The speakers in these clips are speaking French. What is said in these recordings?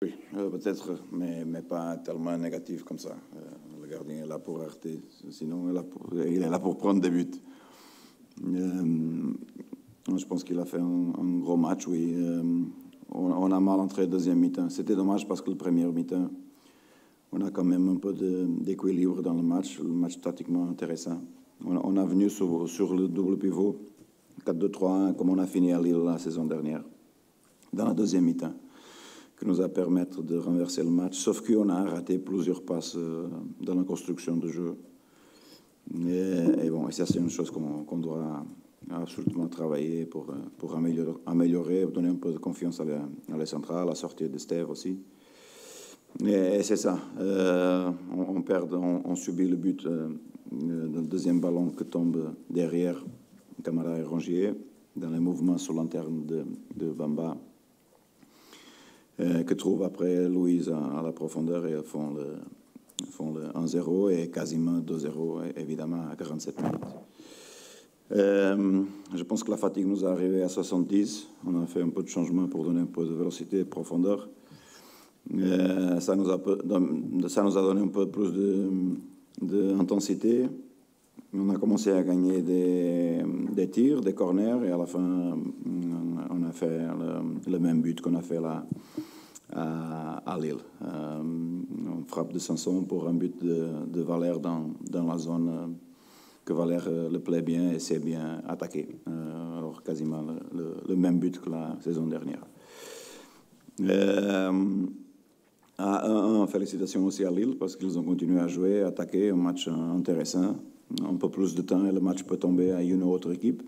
Oui, peut-être, mais pas tellement négatif comme ça. Le gardien est là pour arrêter, sinon il est là pour prendre des buts. Je pense qu'il a fait un gros match, oui. On a mal entré deuxième mi-temps. C'était dommage parce que le premier mi-temps, on a quand même un peu d'équilibre dans le match tactiquement intéressant. On a venu sur le double pivot, 4-2-3-1, comme on a fini à Lille la saison dernière, dans la deuxième mi-temps, qui nous a permis de renverser le match, sauf qu'on a raté plusieurs passes dans la construction de jeu. Et bon, et ça c'est une chose qu'on doit absolument travailler pour améliorer, donner un peu de confiance à la centrale, à sortir de Steve aussi. Et c'est ça, on subit le but du deuxième ballon qui tombe derrière Camara et Rongier, dans les mouvements sur l'interne de Bamba, que trouve après Louise à la profondeur et font le 1-0 et quasiment 2-0, évidemment, à 47 minutes. Je pense que la fatigue nous est arrivée à 70. On a fait un peu de changement pour donner un peu de vélocité et de profondeur. Ça nous a donné un peu plus d'intensité. On a commencé à gagner des tirs, des corners, et à la fin, on a fait le même but qu'on a fait là à Lille. On frappe de Sanson pour un but de Valère dans la zone que Valère le plaît bien et sait bien attaquer. Alors quasiment le même but que la saison dernière. À 1-1, félicitations aussi à Lille parce qu'ils ont continué à jouer, à attaquer, un match intéressant. Un peu plus de temps et le match peut tomber à une autre équipe.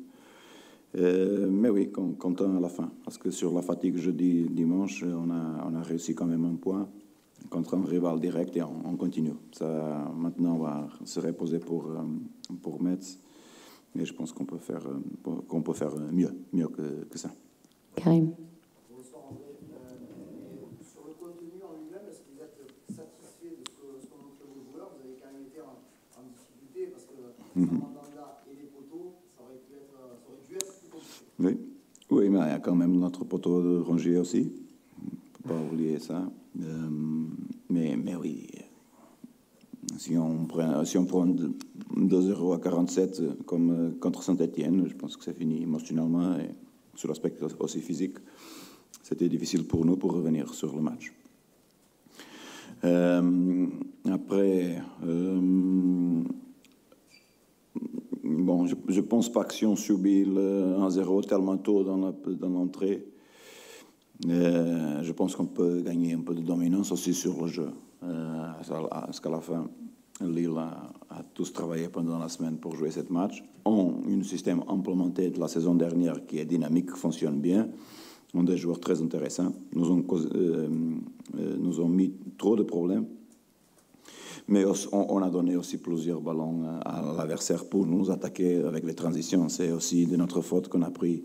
Mais oui, content à la fin. Parce que sur la fatigue jeudi-dimanche, on a réussi quand même un point contre un rival direct et on continue. Ça, maintenant, on va se reposer pour Metz. Et je pense qu'on peut faire mieux que ça. Karim. Bonsoir André. Sur le contenu en lui-même, est-ce que vous êtes satisfait de ce qu'ont montré vos joueurs? Vous avez quand même été en difficulté parce que Mandanda et les poteaux, ça aurait dû être plus compliqué. Oui, mais il y a quand même notre poteau de Rongier aussi. On ne peut pas oublier ça. Mais oui, si on prend 2-0 à 47 comme contre Saint-Etienne, je pense que c'est fini émotionnellement et sur l'aspect aussi physique. C'était difficile pour nous pour revenir sur le match. Après, bon, je pense pas que si on subit le 1-0 tellement tôt dans l'entrée, je pense qu'on peut gagner un peu de dominance aussi sur le jeu. Parce qu'à la fin, Lille a tous travaillé pendant la semaine pour jouer ce match. On a un système implémenté de la saison dernière qui est dynamique, fonctionne bien. On a des joueurs très intéressants. Nous ont mis trop de problèmes. Mais on a donné aussi plusieurs ballons à l'adversaire pour nous attaquer avec les transitions. C'est aussi de notre faute qu'on a pris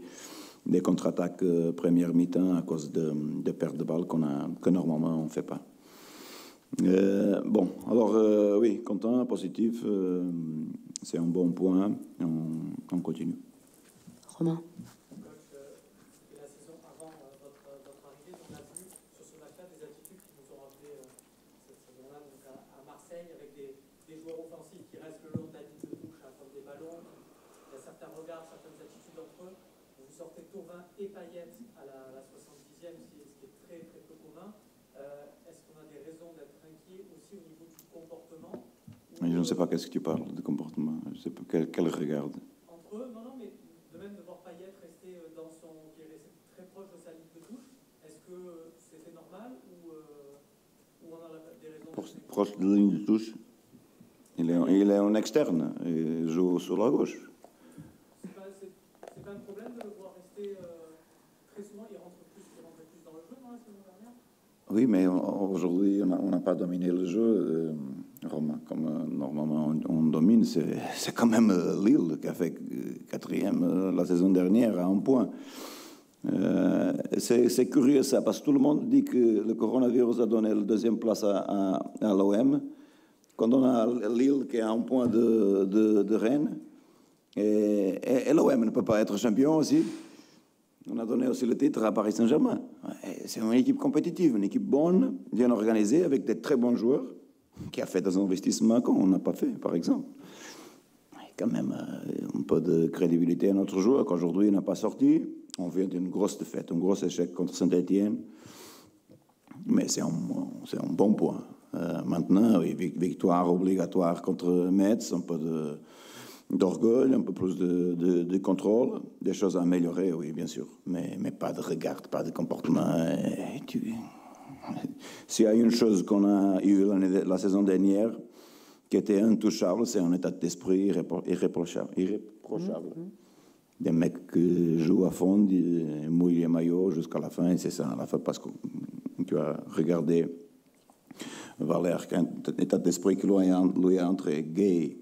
des contre-attaques première mi-temps à cause de pertes de balles que normalement on ne fait pas. Bon, alors oui, content, positif, c'est un bon point, on continue. Romain. La saison avant votre arrivée, on a vu sur ce match-là des attitudes qui nous ont rappelé cette saison-là donc à Marseille avec des joueurs offensifs qui restent le long de la ligne de touche à prendre des ballons. Il y a certains regards, certaines attitudes entre eux. Vous sortez Thauvin et Payet à la 70e, ce qui est très très peu commun. Est-ce qu'on a des raisons d'être inquiets aussi au niveau du comportement? Je ne sais pas qu'est-ce que tu parles de comportement. Je ne sais pas quel regard. Entre eux, non, mais de même de voir Payet rester qui est resté très proche de sa ligne de touche, est-ce que c'était normal ou on a des raisons? Proche de la ligne de touche, il est en externe, il joue sur la gauche. C'est pas un problème de le voir rester très souvent, il rentrait plus dans le jeu, non, la saison dernière? Oui, mais aujourd'hui, on n'a pas dominé le jeu. Romain, comme normalement on domine, c'est quand même Lille qui a fait 4e la saison dernière à 1 point. C'est curieux ça, parce que tout le monde dit que le coronavirus a donné la 2e place à l'OM. Quand on a Lille qui est à 1 point de Rennes, et l'OM ne peut pas être champion aussi. On a donné aussi le titre à Paris Saint-Germain. C'est une équipe compétitive, une équipe bonne, bien organisée, avec des très bons joueurs, qui a fait des investissements qu'on n'a pas fait, par exemple. Quand même un peu de crédibilité à notre joueur, qu'aujourd'hui il n'a pas sorti. On vient d'une grosse défaite, un gros échec contre Saint-Étienne. Mais c'est un bon point. Maintenant, oui, victoire obligatoire contre Metz, un peu d'orgueil, un peu plus de contrôle, des choses à améliorer, oui, bien sûr. Mais pas de regard, pas de comportement. S'il y a une chose qu'on a eue la saison dernière, qui était intouchable, c'est un état d'esprit irréprochable. Des mecs qui jouent à fond, mouillent les maillots jusqu'à la fin, et c'est ça, à la fin, parce que tu as regardé Valère, un état d'esprit qui lui a entre Gay,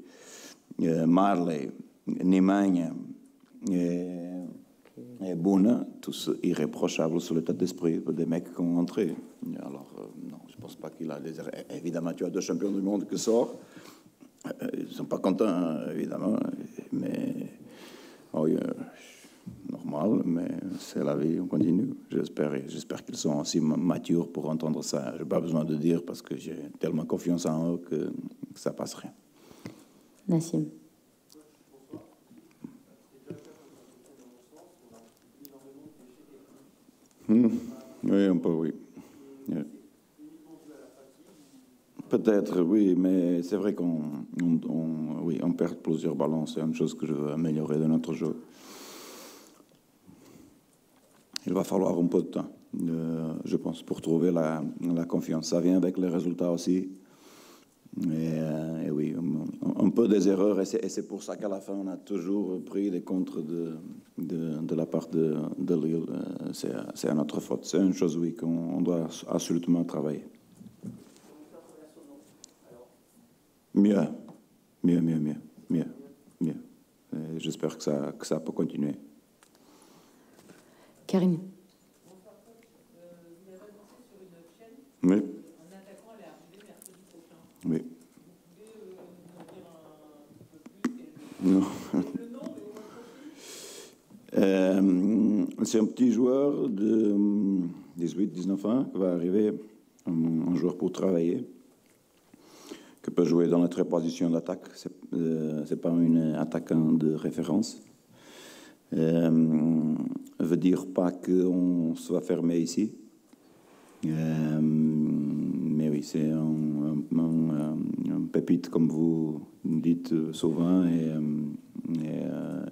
Marley, Nemanja et Bouna, tous irréprochables sur l'état d'esprit des mecs qui ont entré. Alors, non, je ne pense pas qu'il a des erreurs. Évidemment, tu as 2 champions du monde qui sortent. Ils ne sont pas contents, évidemment, mais normal, mais c'est la vie, on continue. J'espère qu'ils sont aussi matures pour entendre ça. Je n'ai pas besoin de dire parce que j'ai tellement confiance en eux que ça passerait. Nassim. Oui, un peu, oui. Peut-être, oui, mais c'est vrai qu'on perd plusieurs ballons. C'est une chose que je veux améliorer dans notre jeu. Il va falloir un peu de temps, je pense, pour trouver la confiance. Ça vient avec les résultats aussi. Et oui, un peu des erreurs. Et c'est pour ça qu'à la fin, on a toujours pris des contres de la part de Lille. C'est à notre faute. C'est une chose, oui, qu'on doit absolument travailler. Mieux. J'espère que ça peut continuer. Karim. Oui. Un attaquant allait arriver mercredi prochain. Oui. Vous pouvez nous dire un petit peu plus Non. le nom et au moins C'est un petit joueur de 18-19 ans qui va arriver, un joueur pour travailler, qui peut jouer dans la position d'attaque. C'est pas un attaquant de référence. Veut dire pas qu'on soit fermé ici. Mais oui, c'est un pépite, comme vous dites souvent, et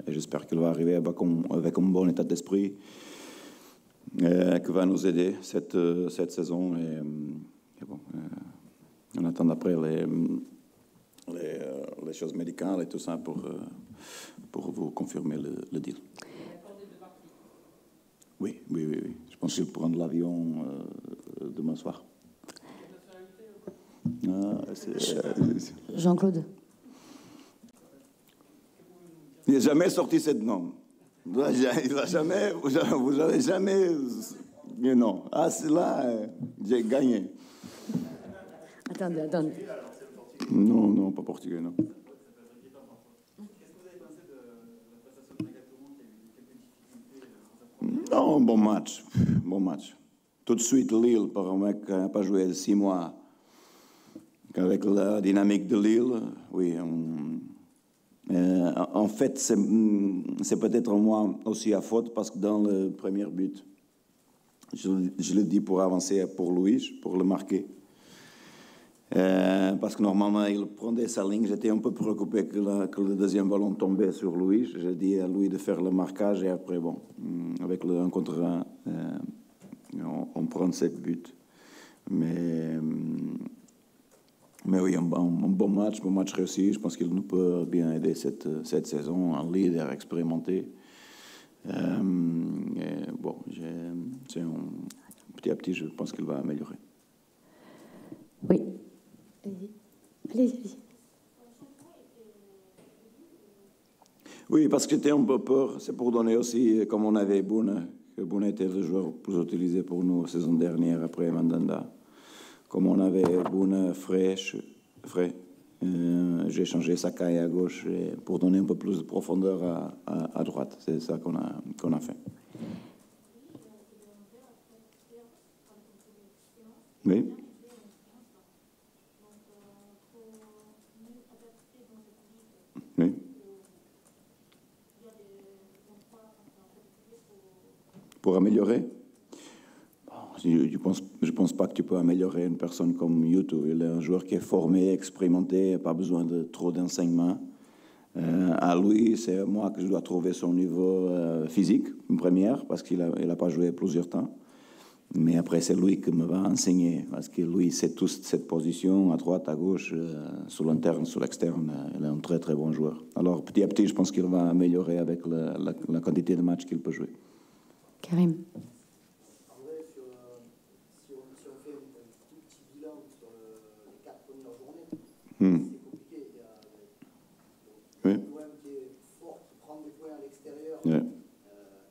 j'espère qu'il va arriver avec un bon état d'esprit, qui va nous aider cette saison. Et bon, on attend après les choses médicales et tout ça pour vous confirmer le deal. Oui. Je pense qu'il prend l'avion demain soir. Jean-Claude. Il n'a jamais sorti cette nom. Vous n'avez jamais... Mais non. Ah, c'est là, j'ai gagné. Attendez. Non, pas portugais, non. Qu'est-ce que vous avez pensé de la prestation de Nagatomo qui a eu quelques difficultés Non, bon match. Tout de suite, Lille, par un mec qui n'a pas joué 6 mois, avec la dynamique de Lille, oui. En fait, c'est peut-être moi aussi à faute, parce que dans le premier but, je le dis pour avancer pour Louis, pour le marquer. Parce que normalement, il prenait sa ligne. J'étais un peu préoccupé que le deuxième ballon tombait sur Louis. J'ai dit à Louis de faire le marquage et après, bon, avec le 1 contre 1, on prend 7 buts. Mais oui, un bon match réussi. Je pense qu'il nous peut bien aider cette saison. Un leader expérimenté. Bon, c'est petit à petit, je pense qu'il va améliorer. Oui. Allez-y. Oui, parce que j'étais un peu peur. C'est pour donner aussi, comme on avait Bouna, que Bouna était le joueur plus utilisé pour nous la saison dernière après Mandanda. Comme on avait Bouna frais, j'ai changé Sakai à gauche pour donner un peu plus de profondeur à droite. C'est ça qu'on a fait. Pour améliorer, je pense pas que tu peux améliorer une personne comme Yuto. Il est un joueur qui est formé, expérimenté, pas besoin de trop d'enseignement. À lui, c'est moi que je dois trouver son niveau physique, une première, parce qu'il a pas joué plusieurs temps. Mais après, c'est lui qui me va enseigner, parce que lui, c'est toute cette position, à droite, à gauche, sur l'interne, sur l'externe. Il est un très, très bon joueur. Alors, petit à petit, je pense qu'il va améliorer avec la quantité de matchs qu'il peut jouer. Karim. En vrai, si on fait un tout petit bilan sur les 4 premières journées, c'est compliqué. Il y a l'OM qui est fort, qui prend des points à l'extérieur. Ouais.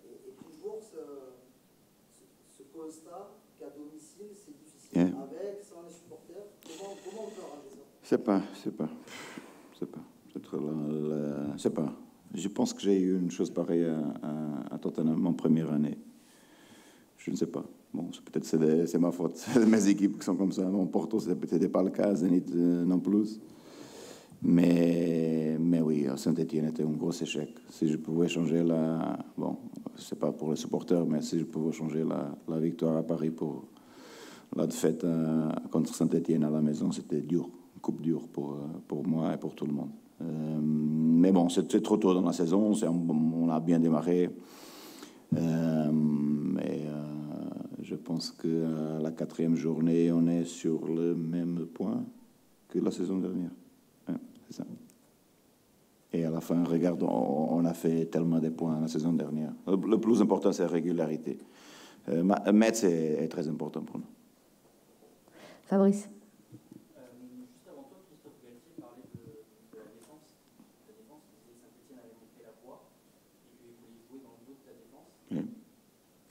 Et toujours ce constat qu'à domicile, c'est difficile. Yeah. Avec, sans les supporters, comment on peut arranger ça? C'est pas. Je pense que j'ai eu une chose pareille à Tottenham en première année. Je ne sais pas. Bon, peut-être c'est ma faute. C'est mes équipes qui sont comme ça. Bon, Porto, ce n'était pas le cas. Zenit non plus. Mais oui, Saint-Etienne était un gros échec. Si je pouvais changer bon, c'est pas pour les supporters, mais si je pouvais changer la victoire à Paris pour la défaite contre Saint-Etienne à la maison, c'était dur. Une coupe dure pour moi et pour tout le monde. Mais bon, c'est trop tôt dans la saison. On a bien démarré. Mais je pense qu'à la 4e journée, on est sur le même point que la saison dernière. Ouais, c'est ça. Et à la fin, regarde, on a fait tellement de points la saison dernière. Le plus important, c'est la régularité. Metz est très important pour nous. Fabrice. Juste avant toi, Christophe Galtier parlait de la défense. La défense, Saint-Etienne avait montré la voie et qu'il voulait jouer dans le dos de ta défense. Oui.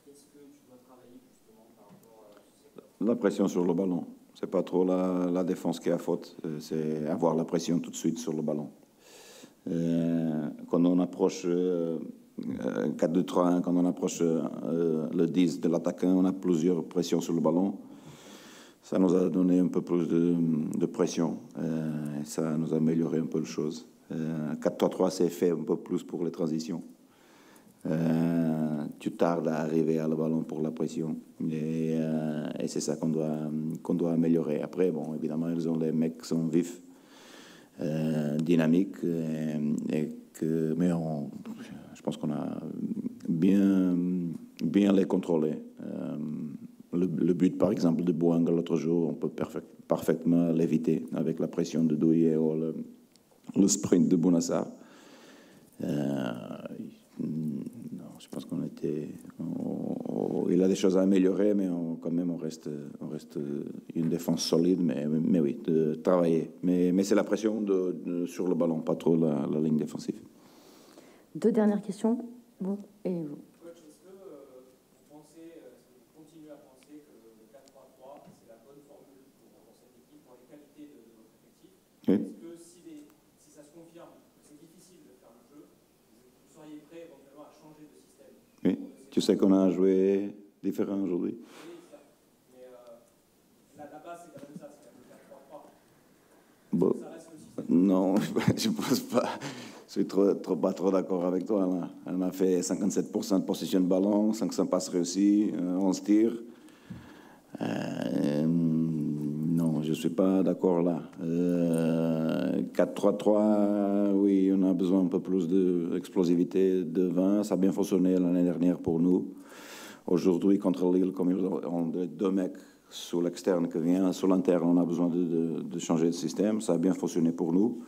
Qu'est-ce que tu dois travailler justement par rapport à ce secteur? La pression sur le ballon. C'est pas trop la défense qui est à faute. C'est avoir la pression tout de suite sur le ballon. Quand on approche 4-2-3-1, quand on approche le 10 de l'attaquant, on a plusieurs pressions sur le ballon. Ça nous a donné un peu plus de pression. Ça nous a amélioré un peu les choses. 4-3-3, c'est fait un peu plus pour les transitions. Tu tardes à arriver à le ballon pour la pression. Et c'est ça qu'on doit améliorer. Après, bon, évidemment, ils ont les mecs qui sont vifs, dynamiques, mais je pense qu'on a bien les contrôlés. Le but, par exemple, de Bouanga l'autre jour, on peut parfaitement l'éviter avec la pression de Douillet ou le sprint de Bounassar. Non, je pense qu'on était. Il a des choses à améliorer, mais quand même, on reste une défense solide. Mais oui, de travailler. Mais c'est la pression sur le ballon, pas trop la ligne défensive. 2 dernières questions. Vous et vous. Coach, est-ce que vous continuez à penser que le 4-3-3, c'est la bonne formule pour cette équipe, pour les qualités de votre effectif? Oui. Est-ce que si ça se confirme, c'est difficile de faire le jeu, vous seriez prêt éventuellement à changer de système? Oui. Tu sais qu'on a joué différent aujourd'hui. Oui, ça. Mais la base, c'est quand même ça, c'est le 4-3-3. Bon. Ça reste le système. Non, je pense pas. Je suis pas trop d'accord avec toi. Là. On a fait 57% de possession de ballon, 500 passes réussies, 11 tirs. Non, je ne suis pas d'accord là. 4-3-3, oui, on a besoin un peu plus d'explosivité devant. Ça a bien fonctionné l'année dernière pour nous. Aujourd'hui, contre Lille, comme ils ont 2 mecs sur l'externe qui viennent, sur l'interne, on a besoin de changer de système. Ça a bien fonctionné pour nous.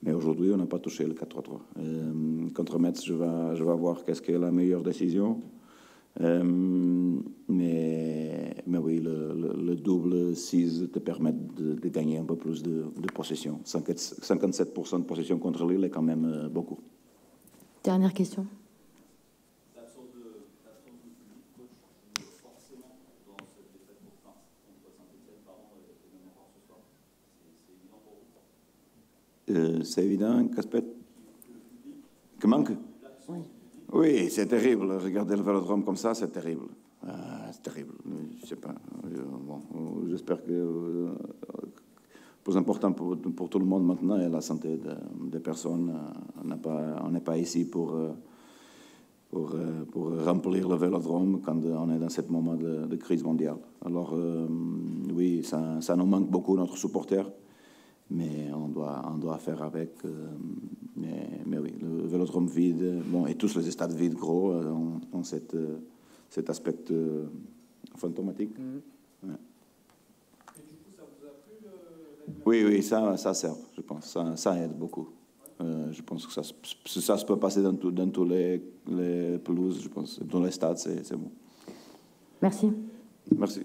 Mais aujourd'hui, on n'a pas touché le 4-3-3. Contre Metz, je vais voir qu'est-ce qui est la meilleure décision. Mais oui, le double 6 te permet de gagner un peu plus de possession. 57% de possession contre Lille est quand même beaucoup. Dernière question. L'absence de public, coach, forcément dans cette défaite contre Saint-Etienne, pardon, et même encore ce soir, c'est évident pour vous? C'est évident, Caspet? Que manque? Oui. Oui, c'est terrible. Regarder le Vélodrome comme ça, c'est terrible. C'est terrible. Je sais pas. Bon, j'espère que le plus important pour tout le monde maintenant est la santé des personnes. On n'est pas ici pour pour remplir le Vélodrome quand on est dans ce moment de crise mondiale. Alors oui, ça nous manque beaucoup, notre supporter, mais on doit faire avec. Mais oui, le Vélodrome vide, bon, et tous les stades vides gros ont cet aspect fantomatique. Ouais. Et du coup, ça vous a plu Oui, ça sert, je pense. Ça aide beaucoup. Je pense que ça se peut passer dans tous les pelouses, je pense. Dans les stades, c'est bon. Merci. Merci.